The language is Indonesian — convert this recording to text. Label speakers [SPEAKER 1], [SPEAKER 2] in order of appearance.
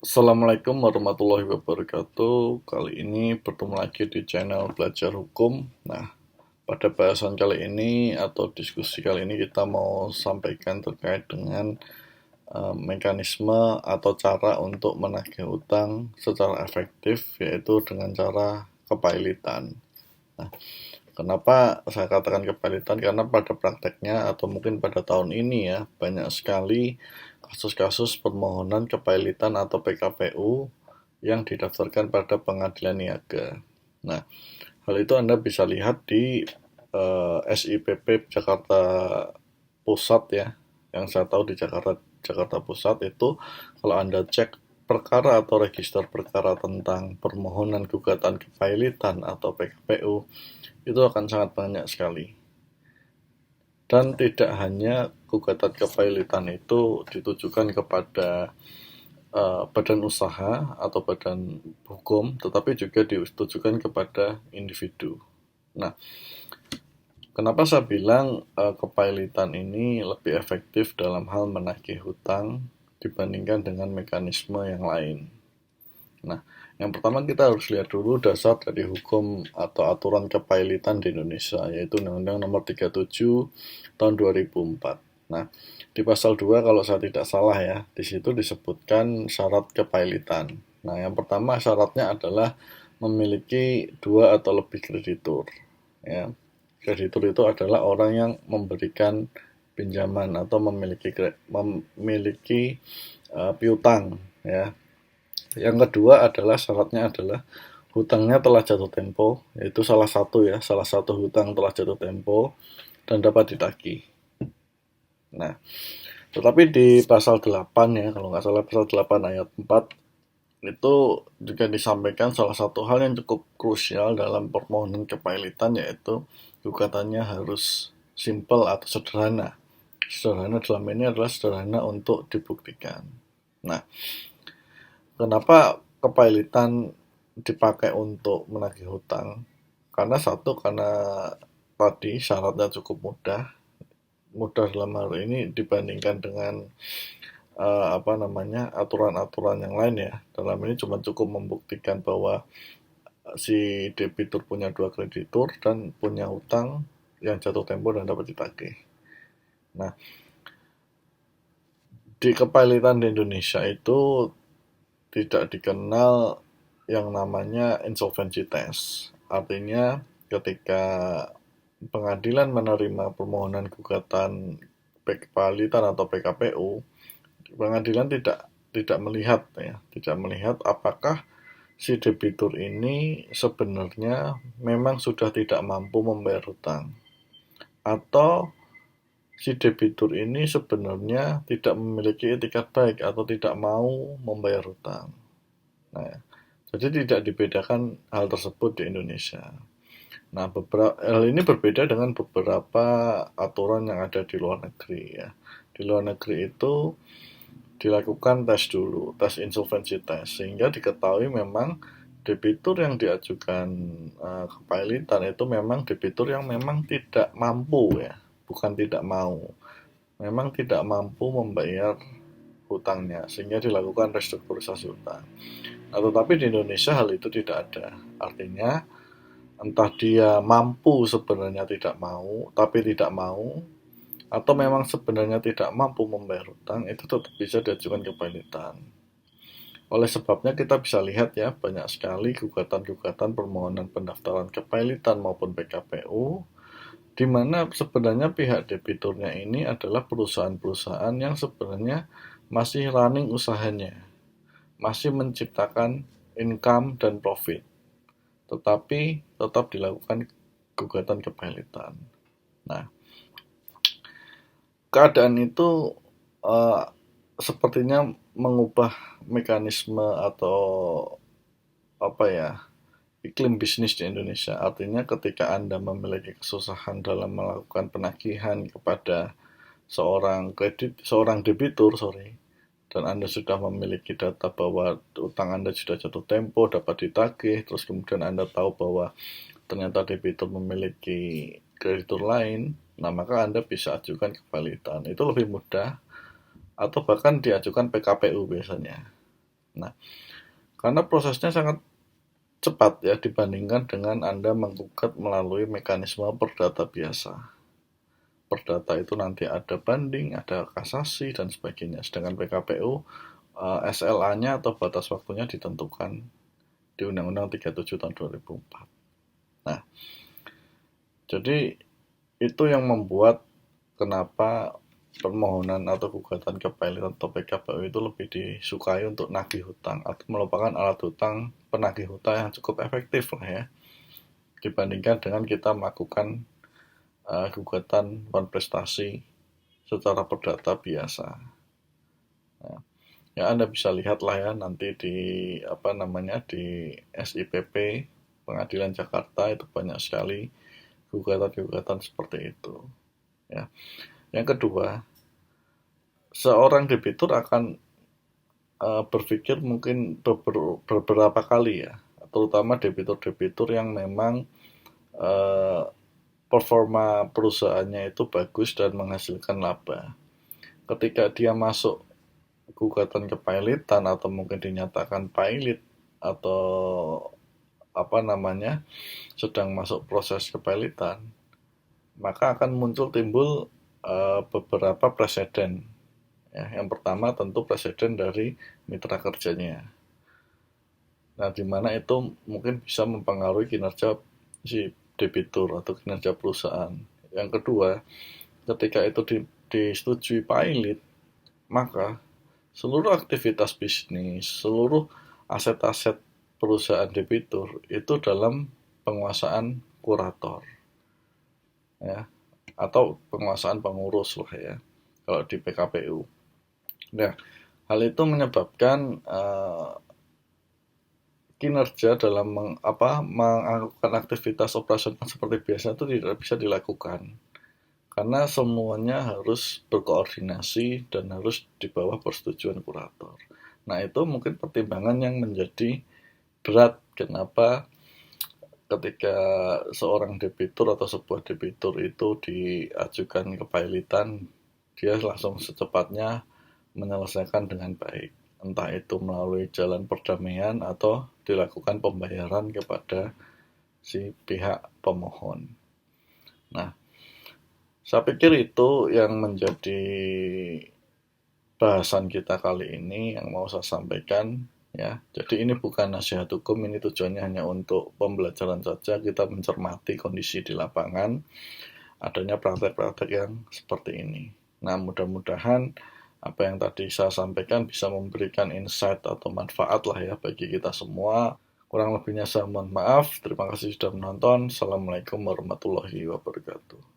[SPEAKER 1] Assalamualaikum warahmatullahi wabarakatuh. Kali ini bertemu lagi di channel Belajar Hukum. Nah, pada bahasan kali ini atau diskusi kali ini kita mau sampaikan terkait dengan mekanisme atau cara untuk menagih utang secara efektif, yaitu dengan cara kepailitan. Nah, kenapa saya katakan kepailitan? Karena pada prakteknya atau mungkin pada tahun ini ya, banyak sekali kasus-kasus permohonan kepailitan atau PKPU yang didaftarkan pada pengadilan niaga. Nah, hal itu Anda bisa lihat di SIPP Jakarta Pusat ya, yang saya tahu di Jakarta Pusat itu kalau Anda cek perkara atau register perkara tentang permohonan gugatan kepailitan atau PKPU itu akan sangat banyak sekali. Dan tidak hanya gugatan kepailitan itu ditujukan kepada badan usaha atau badan hukum, tetapi juga ditujukan kepada individu. Nah, kenapa saya bilang kepailitan ini lebih efektif dalam hal menagih hutang dibandingkan dengan mekanisme yang lain? Nah, yang pertama kita harus lihat dulu dasar dari hukum atau aturan kepailitan di Indonesia, yaitu Undang-Undang Nomor 37 Tahun 2004. Nah, di pasal 2 kalau saya tidak salah ya, di situ disebutkan syarat kepailitan. Nah, yang pertama syaratnya adalah memiliki dua atau lebih kreditur. Ya, kreditur itu adalah orang yang memberikan pinjaman atau memiliki piutang ya. Yang kedua adalah syaratnya adalah hutangnya telah jatuh tempo, yaitu salah satu hutang telah jatuh tempo dan dapat ditagih. Nah, tetapi di pasal 8 ya, kalau nggak salah pasal 8 ayat 4 itu juga disampaikan salah satu hal yang cukup krusial dalam permohonan kepailitan, yaitu gugatannya harus simple atau sederhana. Sederhana dalam ini adalah sederhana untuk dibuktikan. Nah, kenapa kepailitan dipakai untuk menagih hutang? Karena satu, karena tadi syaratnya cukup mudah, mudah dalam hal ini dibandingkan dengan aturan-aturan yang lain ya. Dalam ini cuma cukup membuktikan bahwa si debitur punya dua kreditur dan punya hutang yang jatuh tempo dan dapat ditagih. Nah, di kepailitan di Indonesia itu tidak dikenal yang namanya insolvency test. Artinya ketika pengadilan menerima permohonan gugatan kepailitan atau PKPU, pengadilan tidak melihat apakah si debitur ini sebenarnya memang sudah tidak mampu membayar hutang atau si debitur ini sebenarnya tidak memiliki etikat baik atau tidak mau membayar hutang. Nah, jadi tidak dibedakan hal tersebut di Indonesia. Nah, hal ini berbeda dengan beberapa aturan yang ada di luar negeri ya. Di luar negeri itu dilakukan tes dulu, tes insolvency test, sehingga diketahui memang debitur yang diajukan kepailitan itu memang debitur yang memang tidak mampu ya, bukan tidak mau, memang tidak mampu membayar hutangnya, sehingga dilakukan restrukturisasi hutang. Nah, tetapi di Indonesia hal itu tidak ada. Artinya entah dia mampu sebenarnya tidak mau, tapi tidak mau, atau memang sebenarnya tidak mampu membayar hutang, itu tetap bisa diajukan kepailitan. Oleh sebabnya kita bisa lihat ya, banyak sekali gugatan-gugatan permohonan pendaftaran kepailitan maupun PKPU, di mana sebenarnya pihak debiturnya ini adalah perusahaan-perusahaan yang sebenarnya masih running usahanya, masih menciptakan income dan profit, tetapi tetap dilakukan gugatan kepailitan. Nah, keadaan itu uh, sepertinya mengubah mekanisme atau apa ya, iklim bisnis di Indonesia. Artinya ketika Anda memiliki kesusahan dalam melakukan penagihan kepada seorang debitur, dan Anda sudah memiliki data bahwa utang Anda sudah jatuh tempo, dapat ditagih, terus kemudian Anda tahu bahwa ternyata debitur memiliki kreditur lain, nah maka Anda bisa ajukan kepailitan. Itu lebih mudah atau bahkan diajukan PKPU biasanya. Nah, karena prosesnya sangat cepat ya dibandingkan dengan Anda menggugat melalui mekanisme perdata biasa. Perdata itu nanti ada banding, ada kasasi, dan sebagainya. Sedangkan PKPU, SLA-nya atau batas waktunya ditentukan di Undang-Undang 37 tahun 2004. Nah, jadi itu yang membuat kenapa permohonan atau gugatan ke pilot atau PKPU itu lebih disukai untuk nagih hutang atau merupakan alat hutang penagih hutang yang cukup efektif lah ya dibandingkan dengan kita melakukan gugatan non-prestasi secara perdata biasa. Nah, ya Anda bisa lihat lah ya nanti di di SIPP Pengadilan Jakarta itu banyak sekali gugatan-gugatan seperti itu. Ya. Yang kedua, seorang debitur akan berpikir mungkin beberapa kali ya, terutama debitur-debitur yang memang uh, performa perusahaannya itu bagus dan menghasilkan laba. Ketika dia masuk gugatan kepailitan atau mungkin dinyatakan pailit atau sedang masuk proses kepailitan, maka akan timbul beberapa preseden. Ya, yang pertama tentu presiden dari mitra kerjanya. Nah, di mana itu mungkin bisa mempengaruhi kinerja si debitur atau kinerja perusahaan. Yang kedua, ketika itu disetujui pilot, maka seluruh aktivitas bisnis, seluruh aset-aset perusahaan debitur itu dalam penguasaan kurator, ya, atau penguasaan pengurus lah ya, kalau di PKPU. Nah, hal itu menyebabkan kinerja dalam melakukan aktivitas operasional seperti biasa itu tidak bisa dilakukan karena semuanya harus berkoordinasi dan harus di bawah persetujuan kurator. Nah, itu mungkin pertimbangan yang menjadi berat kenapa ketika seorang debitur atau sebuah debitur itu diajukan kepailitan, dia langsung secepatnya menyelesaikan dengan baik. Entah itu melalui jalan perdamaian atau dilakukan pembayaran kepada si pihak pemohon. Nah, saya pikir itu yang menjadi bahasan kita kali ini yang mau saya sampaikan ya. Jadi ini bukan nasihat hukum, ini tujuannya hanya untuk pembelajaran saja, kita mencermati kondisi di lapangan, adanya praktek-praktek yang seperti ini. Nah, mudah-mudahan apa yang tadi saya sampaikan bisa memberikan insight atau manfaat lah ya bagi kita semua. Kurang lebihnya saya mohon maaf. Terima kasih sudah menonton. Assalamualaikum warahmatullahi wabarakatuh.